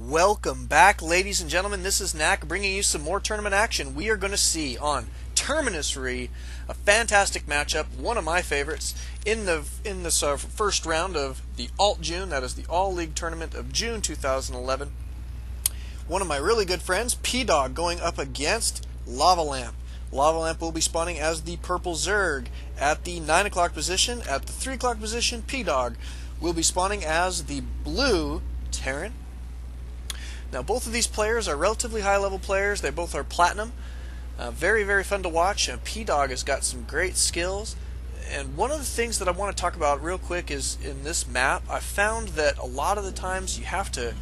Welcome back, ladies and gentlemen. This is Knack bringing you some more tournament action. We are going to see on Terminus Re a fantastic matchup, one of my favorites, in this first round of the ALT-Jun, that is the All-League Tournament of June 2011. One of my really good friends, PDawg, going up against LavaLamp. LavaLamp will be spawning as the purple Zerg at the 9 o'clock position. At the 3 o'clock position, PDawg will be spawning as the blue Terran. Now, both of these players are relatively high-level players. They both are platinum. Very, very fun to watch. PDawg has got some great skills. And one of the things that I want to talk about real quick is in this map, I found that a lot of the times you have to,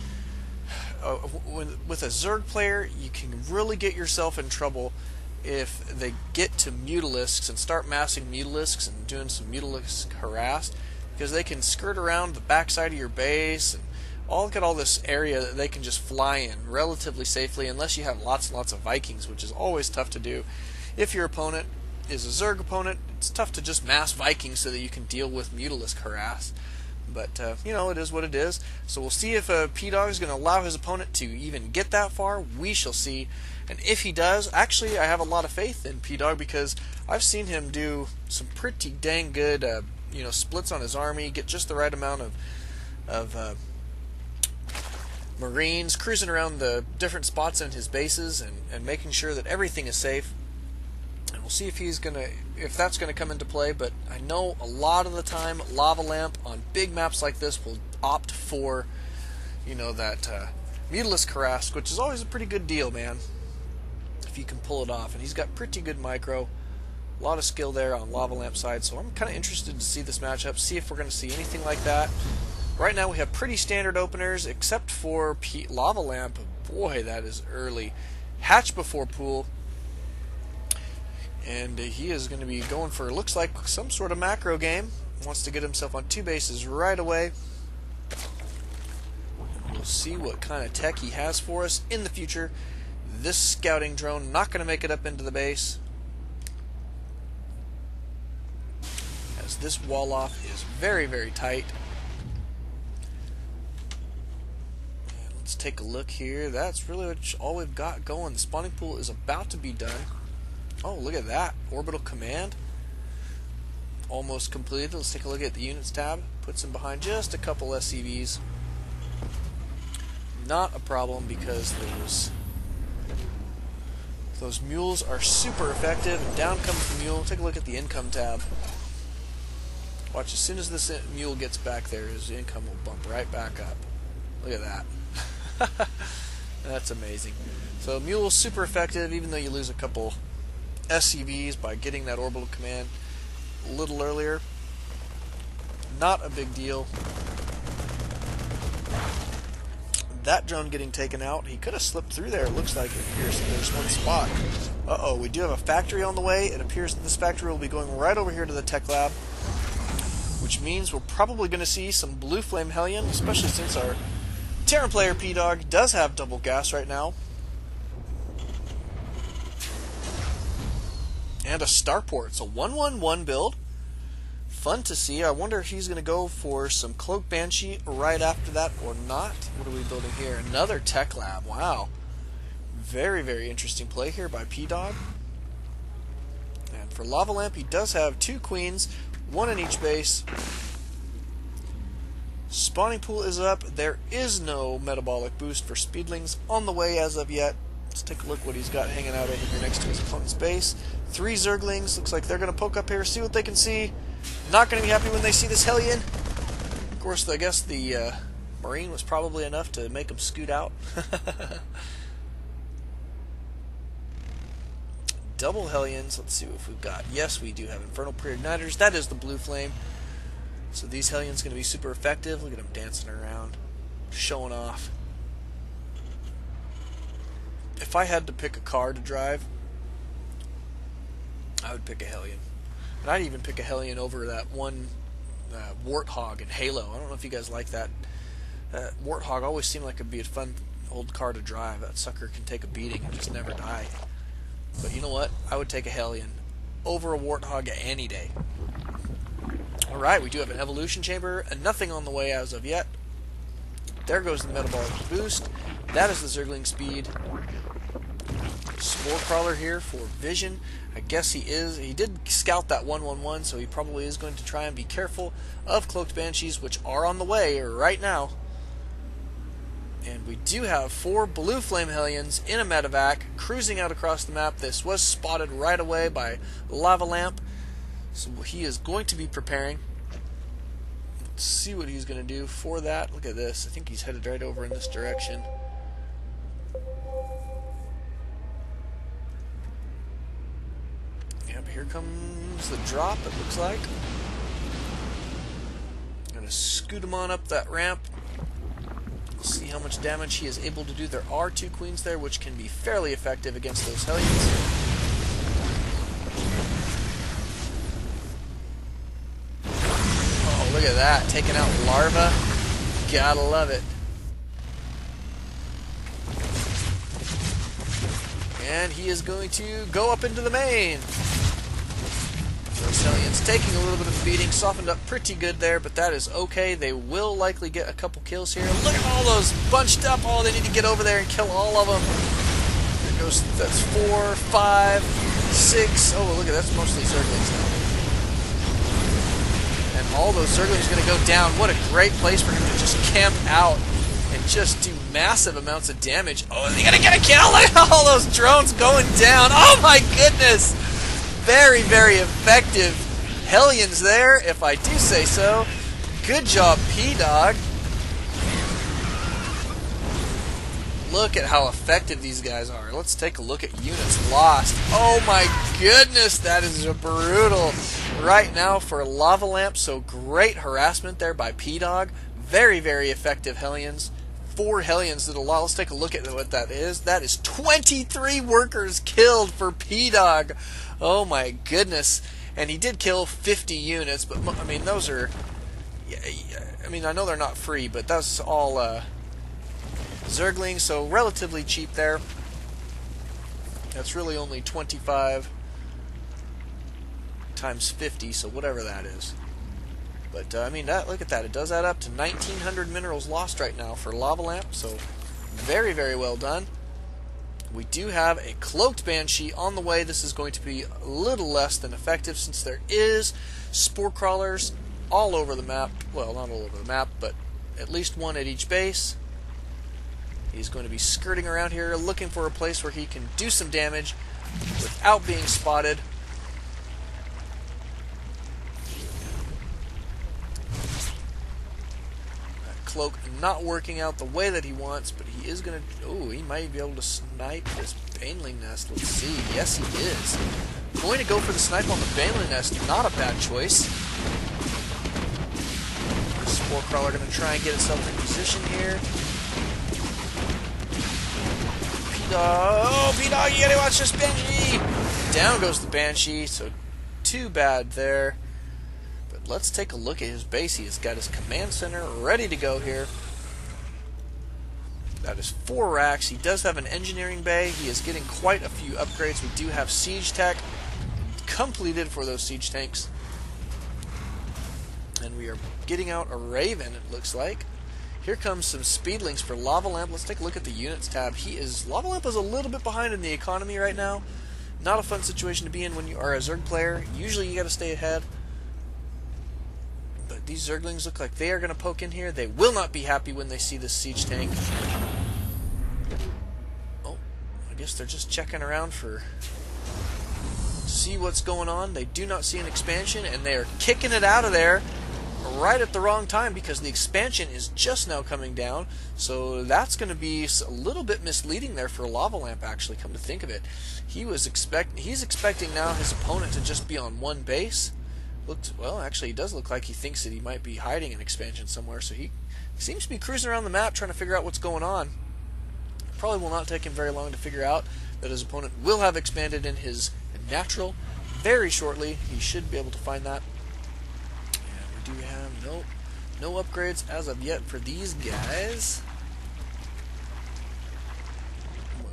with a Zerg player, you can really get yourself in trouble if they get to Mutalisks and start massing Mutalisks and doing some Mutalisk harass, because they can skirt around the backside of your base and look at all this area that they can just fly in relatively safely, unless you have lots and lots of Vikings, which is always tough to do. If your opponent is a Zerg opponent, it's tough to just mass Vikings so that you can deal with Mutalisk harass. But, you know, it is what it is. So we'll see if PDawg is going to allow his opponent to even get that far. We shall see. And if he does, actually, I have a lot of faith in PDawg, because I've seen him do some pretty dang good, splits on his army, get just the right amount of Marines cruising around the different spots in his bases and making sure that everything is safe. And we'll see if that's gonna come into play. But I know a lot of the time LavaLamp on big maps like this will opt for, that Mutalisk harass, which is always a pretty good deal, man, if you can pull it off. And he's got pretty good micro, a lot of skill there on LavaLamp's side. So I'm kind of interested to see this matchup, see if we're going to see anything like that. Right now we have pretty standard openers, except for LavaLamp. Boy, that is early. Hatch before pool. And he is going to be going for, looks like, some sort of macro game. Wants to get himself on 2 bases right away. We'll see what kind of tech he has for us in the future. This scouting drone not going to make it up into the base, as this wall off is very, very tight. Let's take a look here. That's really all we've got going. The spawning pool is about to be done. Oh, look at that. Orbital command. Almost completed. Let's take a look at the units tab. Puts him behind just a couple SCVs. Not a problem, because those mules are super effective. And down comes the mule. Take a look at the income tab. Watch, as soon as this mule gets back there, his income will bump right back up. Look at that. That's amazing. So mule is super effective, even though you lose a couple SCVs by getting that orbital command a little earlier. Not a big deal. That drone getting taken out, he could have slipped through there. It looks like it appears that there's one spot. Uh-oh, we do have a factory on the way. It appears that this factory will be going right over here to the tech lab, which means we're probably going to see some blue flame Hellion, especially since our Terran player PDawg does have double gas right now. And a starport. It's a 1-1-1 build. Fun to see. I wonder if he's going to go for some Cloak Banshee right after that or not. What are we building here? Another tech lab. Wow. Very, very interesting play here by PDawg. And for LavaLamp, he does have 2 queens, 1 in each base. Spawning pool is up. There is no metabolic boost for speedlings on the way as of yet. Let's take a look what he's got hanging out over here next to his opponent's base. 3 Zerglings. Looks like they're going to poke up here, see what they can see. Not going to be happy when they see this Hellion. Of course, I guess the Marine was probably enough to make them scoot out. Double Hellions. Let's see what we've got. Yes, we do have Infernal Pre-Igniters. That is the blue flame. So these Hellions going to be super effective. Look at them dancing around, showing off. If I had to pick a car to drive, I would pick a Hellion. And I'd even pick a Hellion over that one Warthog in Halo. I don't know if you guys like that. Warthog always seemed like it'd be a fun old car to drive. That sucker can take a beating and just never die. But you know what? I would take a Hellion over a Warthog any day. Alright, we do have an evolution chamber, and nothing on the way as of yet. There goes the metabolic boost. That is the Zergling speed. Spore Crawler here for vision. I guess he did scout that 111, so he probably is going to try and be careful of Cloaked Banshees, which are on the way right now. And we do have 4 Blue Flame Hellions in a medevac cruising out across the map. This was spotted right away by LavaLamp, so he is going to be preparing. Let's see what he's going to do for that. Look at this. I think he's headed right over in this direction. Yep, here comes the drop, it looks like. Going to scoot him on up that ramp. See how much damage he is able to do. There are 2 queens there, which can be fairly effective against those Hellions. Oh, look at that. Taking out Larva. Gotta love it. And he is going to go up into the main. Those Hellions taking a little bit of a beating, softened up pretty good there, but that is okay. They will likely get a couple kills here. Look at all those bunched up. Oh, they need to get over there and kill all of them. There goes, that's 4, 5, 6. Oh, look at that's mostly Zerglings now. And all those Zerglings are going to go down. What a great place for him to just camp out and just do massive amounts of damage. Oh, is he going to get a kill? Look at all those drones going down. Oh my goodness. Very, very effective Hellions there, if I do say so. Good job, PDawg. Look at how effective these guys are. Let's take a look at units lost. Oh my goodness, that is brutal right now for LavaLamp. So great harassment there by PDawg. Very, very effective Hellions. 4 Hellions did a lot. Let's take a look at what that is. That is 23 workers killed for PDawg. Oh my goodness. And he did kill 50 units, but I mean, those are, I mean, I know they're not free, but that's all Zerglings, so relatively cheap there. That's really only 25 times 50, so whatever that is. But I mean, look at that. It does add up to 1,900 minerals lost right now for LavaLamp, so very, very well done. We do have a Cloaked Banshee on the way. This is going to be a little less than effective since there is Spore Crawlers all over the map. Well, not all over the map, but at least 1 at each base. He's going to be skirting around here looking for a place where he can do some damage without being spotted. Cloak not working out the way that he wants, but he is going to... Oh, he might be able to snipe this Baneling Nest. Let's see. Yes, he is. Going to go for the snipe on the Baneling Nest. Not a bad choice. The Spore Crawler going to try and get itself in position here. PDawg. Oh, PDawg, you got to watch this Banshee. Down goes the Banshee, so too bad there. Let's take a look at his base. He has got his command center ready to go here. That is 4 racks. He does have an engineering bay. He is getting quite a few upgrades. We do have siege tech completed for those siege tanks. And we are getting out a Raven, it looks like. Here comes some speedlings for LavaLamp. Let's take a look at the units tab. LavaLamp is a little bit behind in the economy right now. Not a fun situation to be in when you are a Zerg player. Usually you got to stay ahead. But these Zerglings look like they are going to poke in here. They will not be happy when they see this siege tank. Oh, I guess they're just checking around to see what's going on. They do not see an expansion, and they are kicking it out of there right at the wrong time because the expansion is just now coming down. So that's going to be a little bit misleading there for LavaLamp, actually, come to think of it. He's expecting now his opponent to just be on 1 base. Well, actually, he does look like he thinks that he might be hiding an expansion somewhere, so he seems to be cruising around the map trying to figure out what's going on. Probably will not take him very long to figure out that his opponent will have expanded in his natural very shortly. He should be able to find that. And we do have no upgrades as of yet for these guys.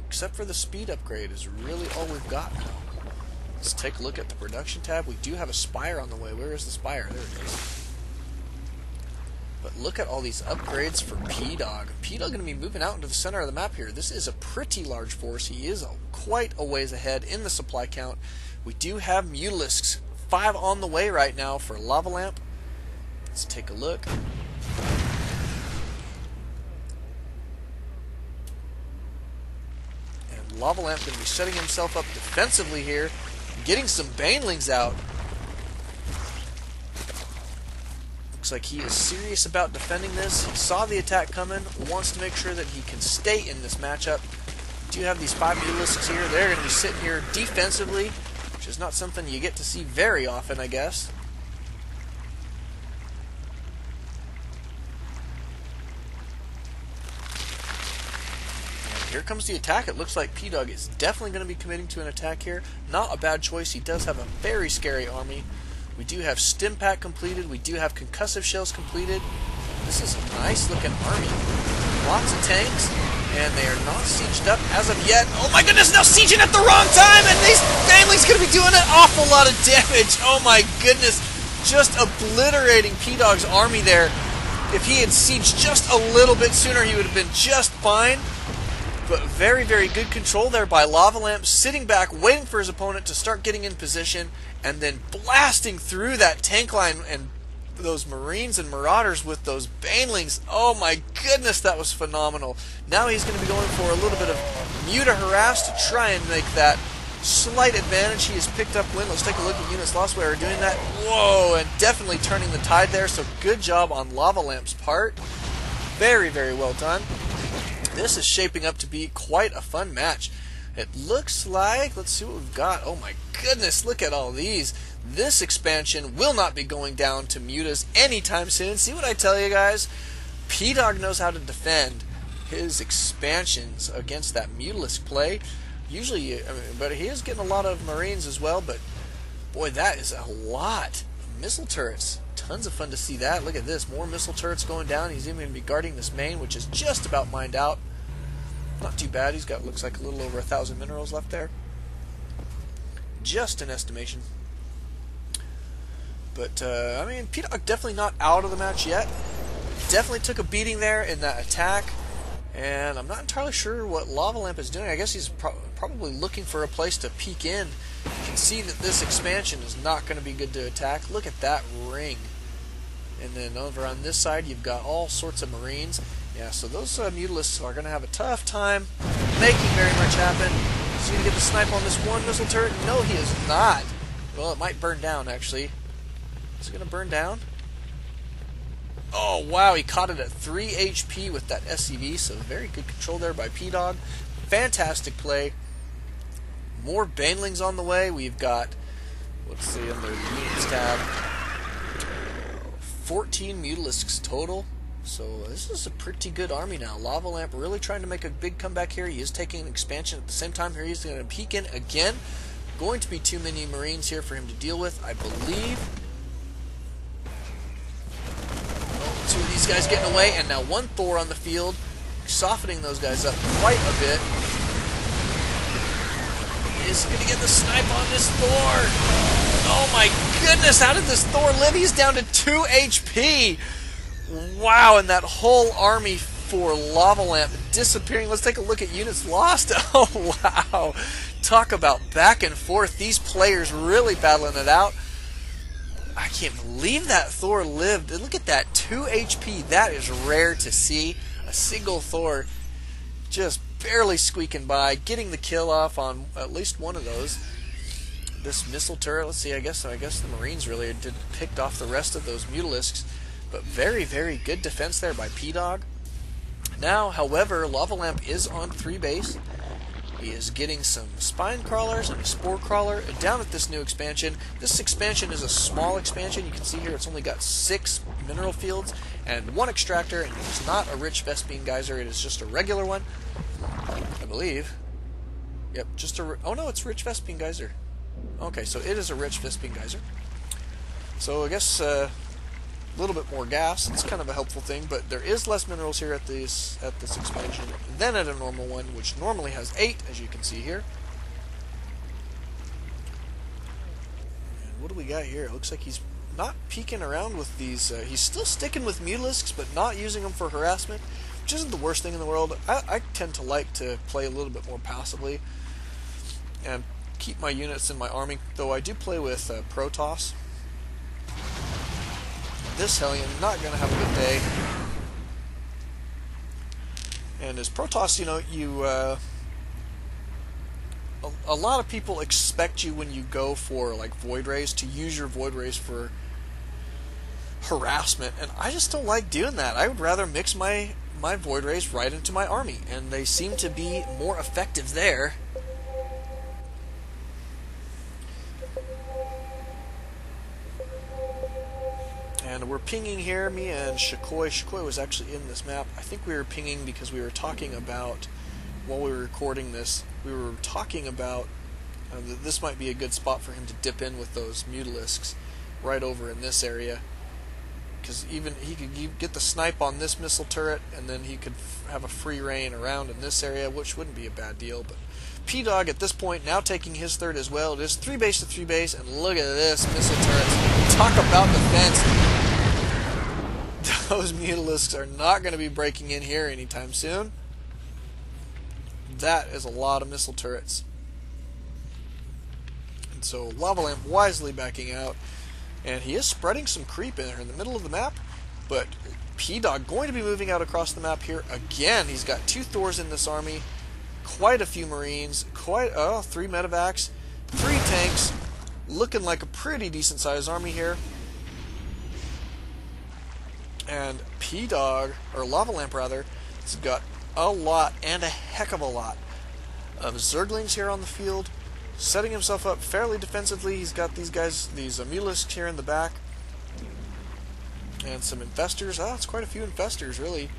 Except for the speed upgrade is really all we've got now. Let's take a look at the production tab. We do have a Spire on the way. Where is the Spire? There it is. But look at all these upgrades for PDawg. PDawg going to be moving out into the center of the map here. This is a pretty large force. He is quite a ways ahead in the supply count. We do have Mutalisks, 5 on the way right now for LavaLamp. Let's take a look. And LavaLamp going to be setting himself up defensively here, getting some Banelings out. Looks like he is serious about defending this. He saw the attack coming, wants to make sure that he can stay in this matchup. Do you have these 5 Mutalisks here? They're going to be sitting here defensively, which is not something you get to see very often, I guess. And here comes the attack. It looks like PDawg is definitely going to be committing to an attack here. Not a bad choice. He does have a very scary army. We do have Stim Pack completed. We do have Concussive Shells completed. This is a nice looking army. Lots of tanks, and they are not sieged up as of yet. Oh my goodness, now sieging at the wrong time, and these Banelings going to be doing an awful lot of damage. Oh my goodness, just obliterating PDawg's army there. If he had sieged just a little bit sooner, he would have been just fine. But very, very good control there by LavaLamp, sitting back, waiting for his opponent to start getting in position, and then blasting through that tank line and those Marines and Marauders with those Banelings. Oh my goodness, that was phenomenal. Now he's going to be going for a little bit of Muta Harass to try and make that slight advantage. He has picked up win. Let's take a look at units lost while we're doing that. Whoa, and definitely turning the tide there, so good job on LavaLamp's part. Very, very well done. This is shaping up to be quite a fun match. It looks like, let's see what we've got. Oh my goodness, look at all these. This expansion will not be going down to Mutas anytime soon. See what I tell you guys? PDawg knows how to defend his expansions against that Mutalisk play. Usually, but he is getting a lot of Marines as well, but boy, that is a lot. Missile turrets. Tons of fun to see that. Look at this. More missile turrets going down. He's even going to be guarding this main, which is just about mined out. Not too bad. He's got, looks like, a little over 1,000 minerals left there. Just an estimation. But, I mean, PDawg definitely not out of the match yet. Definitely took a beating there in that attack. And I'm not entirely sure what LavaLamp is doing. I guess he's probably looking for a place to peek in. You can see that this expansion is not going to be good to attack. Look at that ring. And then over on this side, you've got all sorts of Marines. Yeah, so those Mutalisks are going to have a tough time making very much happen. Is he going to get the snipe on this one missile turret? No, he is not. Well, it might burn down, actually. Is it going to burn down? Oh, wow, he caught it at 3 HP with that SCV, so very good control there by PDawg. Fantastic play. More Banelings on the way. We've got, let's see, in the units tab, 14 Mutalisks total. So this is a pretty good army now. LavaLamp really trying to make a big comeback here. He is taking an expansion at the same time. Here he's going to peek in again. Going to be too many Marines here for him to deal with, I believe. Oh, 2 of these guys getting away, and now 1 Thor on the field, softening those guys up quite a bit. Is going to get the snipe on this Thor. Oh my goodness, how did this Thor live? He's down to 2 HP. Wow, and that whole army for LavaLamp disappearing. Let's take a look at units lost. Oh, wow. Talk about back and forth. These players really battling it out. I can't believe that Thor lived. Look at that, 2 HP. That is rare to see. A single Thor just barely squeaking by, getting the kill off on at least one of those. This missile turret, let's see, I guess the Marines really did picked off the rest of those Mutalisks. But very, very good defense there by PDawg. Now, however, LavaLamp is on 3 base. He is getting some Spine Crawlers and a Spore Crawler down at this new expansion. This expansion is a small expansion. You can see here it's only got 6 mineral fields and 1 extractor, and it's not a rich Vespene Geyser, it is just a regular one, I believe. Yep, just a... oh no, it's rich Vespene Geyser. Okay, so it is a rich Vespene Geyser. So I guess... a little bit more gas. It's kind of a helpful thing, but there is less minerals here at this expansion than at a normal one, which normally has 8, as you can see here. And what do we got here? It looks like he's not peeking around with these. He's still sticking with Mutalisks, but not using them for harassment, which isn't the worst thing in the world. I tend to like to play a little bit more passively and keep my units in my army, though I do play with Protoss. This Hellion not going to have a good day. And as Protoss, you know, a lot of people expect you when you go for like Void Rays to use your Void Rays for harassment, and I just don't like doing that. I would rather mix my Void Rays right into my army, and they seem to be more effective there. And we're pinging here, me and Shikoi. Shikoi was actually in this map. I think we were pinging because we were talking about, while we were recording this, we were talking about that this might be a good spot for him to dip in with those Mutalisks right over in this area. Because even he could get the snipe on this missile turret, and then he could have a free reign around in this area, which wouldn't be a bad deal. But PDawg at this point now taking his third as well. It is 3 base to 3 base, and look at this missile turrets. Talk about defense. Those Mutalisks are not going to be breaking in here anytime soon. That is a lot of missile turrets. And so LavaLamp wisely backing out. And he is spreading some creep in there in the middle of the map. But PDawg going to be moving out across the map here again. He's got 2 Thors in this army, quite a few Marines, 3 medevacs, 3 tanks, looking like a pretty decent sized army here. And PDawg, or LavaLamp rather, has got a lot, and a heck of a lot, of Zerglings here on the field, setting himself up fairly defensively. He's got these guys, these Mutalisks here in the back, and some Infestors. It's quite a few Infestors, really.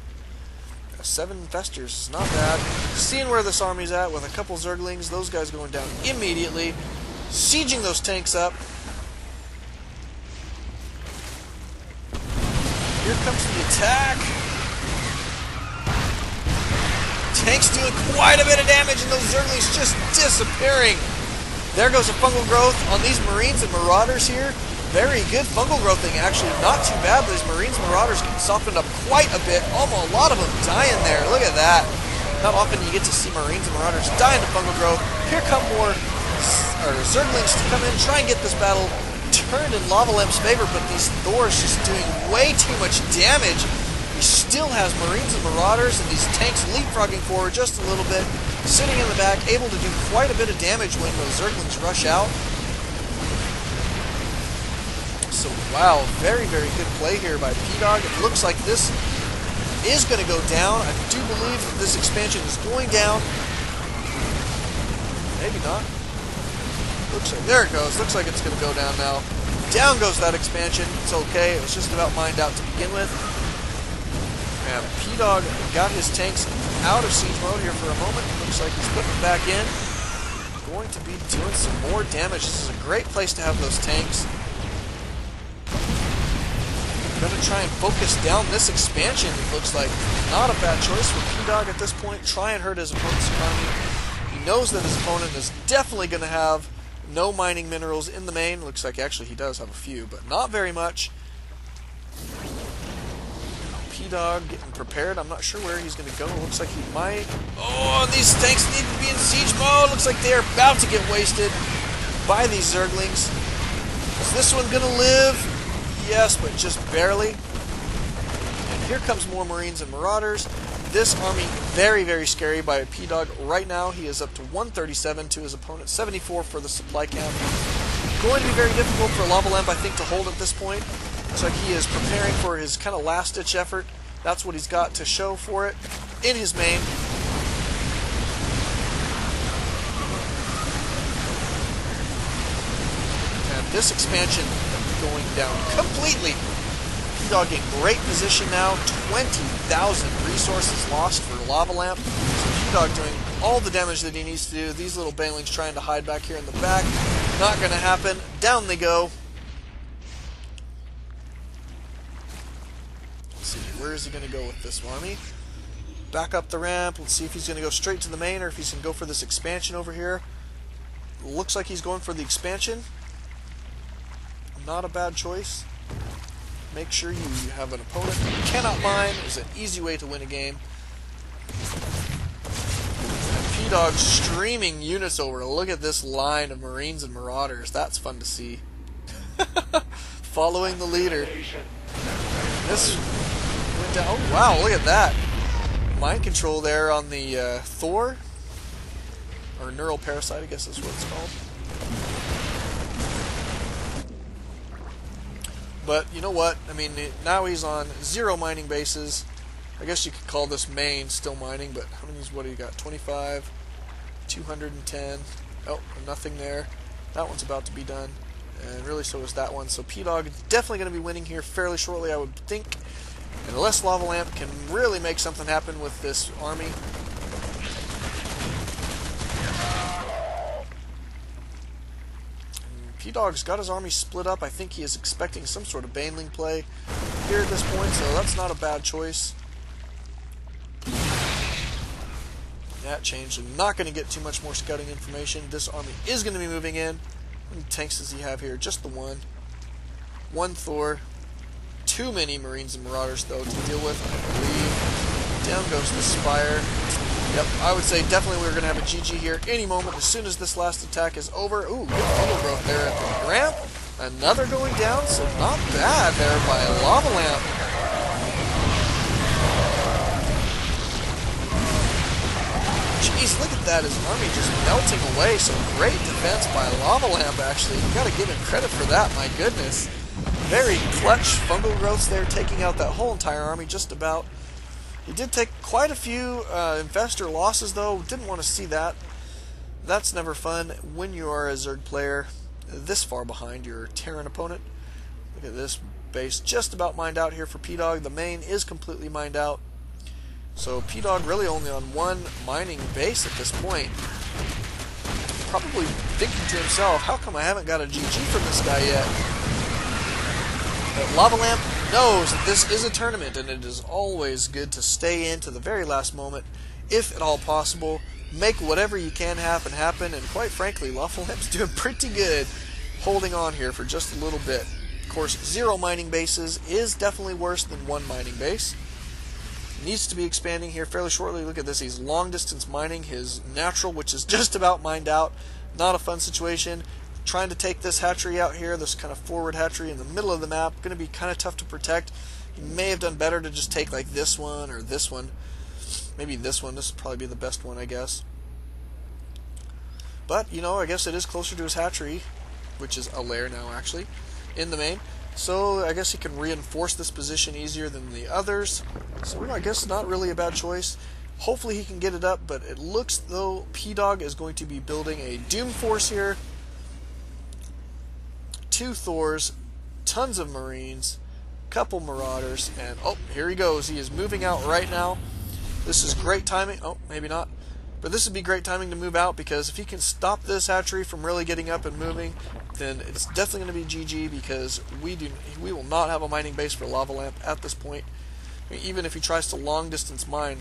7 Infestors is not bad. Seeing where this army's at with a couple Zerglings, those guys going down immediately, sieging those tanks up. Here comes the attack. Tanks doing quite a bit of damage, and those Zerglings just disappearing. There goes a fungal growth on these Marines and Marauders here. Very good fungal growth thing, actually. Not too bad. These Marines and Marauders getting softened up quite a bit. Almost a lot of them dying there. Look at that. Not often you get to see Marines and Marauders dying to fungal growth. Here come more Zerglings to come in, try and get this battle turned in LavaLamp's favor, but these Thors just doing way too much damage. He still has Marines and Marauders, and these tanks leapfrogging forward just a little bit, sitting in the back, able to do quite a bit of damage when those Zerglings rush out. So, wow, very, very good play here by PDawg. It looks like this is going to go down. I do believe that this expansion is going down. Maybe not. Looks like, there it goes. Looks like it's going to go down now. Down goes that expansion. It's okay. It was just about mined out to begin with. And PDawg got his tanks out of siege mode here for a moment. Looks like he's putting them back in. Going to be doing some more damage. This is a great place to have those tanks. Going to try and focus down this expansion, it looks like. Not a bad choice for PDawg at this point. Try and hurt his opponent's economy. He knows that his opponent is definitely going to have no mining minerals in the main. Looks like actually he does have a few, but not very much. PDawg getting prepared. I'm not sure where he's going to go. Looks like he might. Oh, these tanks need to be in siege mode. Looks like they're about to get wasted by these Zerglings. Is this one going to live? Yes, but just barely. And here comes more Marines and Marauders. This army very, very scary by PDawg. Right now he is up to 137 to his opponent, 74 for the supply camp. Going to be very difficult for LavaLamp, I think, to hold at this point. Looks like he is preparing for his kind of last-ditch effort. That's what he's got to show for it in his main. And this expansion going down completely. PDawg in great position now. 20,000 resources lost for LavaLamp. So PDawg doing all the damage that he needs to do. These little banelings trying to hide back here in the back. Not going to happen. Down they go. Let's see, where is he going to go with this army? Back up the ramp. Let's see if he's going to go straight to the main or if he's going to go for this expansion over here. Looks like he's going for the expansion. I'm not a bad choice. Make sure you have an opponent you cannot mine. Is an easy way to win a game. And PDawg streaming units over. Look at this line of Marines and Marauders. That's fun to see. Following the leader. This went down. Oh wow! Look at that. Mind control there on the Thor, or neural parasite, I guess is what it's called. But you know what? I mean, now he's on 0 mining bases. I guess you could call this main still mining, but how many? What do you got? 25, 210. Oh, nothing there. That one's about to be done, and really so is that one. So PDawg is definitely going to be winning here fairly shortly, I would think, unless LavaLamp can really make something happen with this army. PDawg's got his army split up. I think he is expecting some sort of Baneling play here at this point, so that's not a bad choice. That changed. I'm not going to get too much more scouting information. This army is going to be moving in. How many tanks does he have here? Just the one. One Thor. Too many Marines and Marauders, though, to deal with, I believe. Down goes the Spire. Yep, I would say definitely we're going to have a GG here any moment as soon as this last attack is over. Ooh, good fungal growth there at the ramp. Another going down, so not bad there by LavaLamp. Jeez, look at that, his army just melting away. So great defense by LavaLamp, actually. You got to give him credit for that, my goodness. Very clutch fungal growths there, taking out that whole entire army just about. He did take quite a few infestor losses, though. Didn't want to see that. That's never fun when you are a Zerg player this far behind your Terran opponent. Look at this base just about mined out here for PDawg. The main is completely mined out. So PDawg really only on one mining base at this point. Probably thinking to himself, how come I haven't got a GG from this guy yet? But LavaLamp knows that this is a tournament, and it is always good to stay in to the very last moment, if at all possible. Make whatever you can happen, and quite frankly, LavaLamp's doing pretty good holding on here for just a little bit. Of course, 0 mining bases is definitely worse than 1 mining base. Needs to be expanding here fairly shortly. Look at this, he's long distance mining his natural, which is just about mined out. Not a fun situation. Trying to take this hatchery out here, this kind of forward hatchery in the middle of the map, going to be kind of tough to protect. He may have done better to just take like this one or this one. Maybe this one. This would probably be the best one, I guess. But, you know, I guess it is closer to his hatchery, which is a lair now, actually, in the main. So I guess he can reinforce this position easier than the others. So I guess not really a bad choice. Hopefully he can get it up, but it looks though PDawg is going to be building a Doom Force here. 2 Thors, tons of Marines, couple Marauders, and oh, here he goes. He is moving out right now. This is great timing. Oh, maybe not. But this would be great timing to move out, because if he can stop this hatchery from really getting up and moving, then it's definitely going to be GG, because we will not have a mining base for LavaLamp at this point. I mean, even if he tries to long distance mine,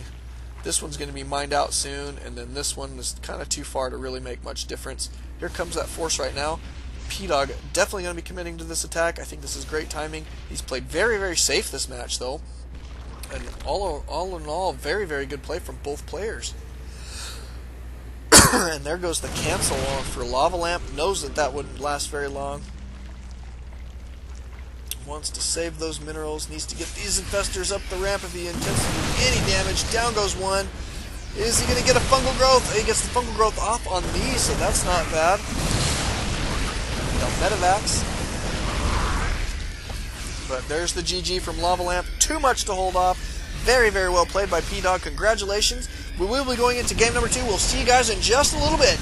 this one's going to be mined out soon, and then this one is kind of too far to really make much difference. Here comes that force right now. PDawg definitely going to be committing to this attack. I think this is great timing. He's played very, very safe this match, though. And all in all, very, very good play from both players. And there goes the cancel on for LavaLamp. Knows that that wouldn't last very long. Wants to save those minerals. Needs to get these infestors up the ramp if he intends to do any damage. Down goes one. Is he going to get a fungal growth? He gets the fungal growth off on these, so that's not bad. Metavax. But there's the GG from LavaLamp. Too much to hold off. Very, very well played by PDawg. Congratulations. We will be going into game number 2. We'll see you guys in just a little bit.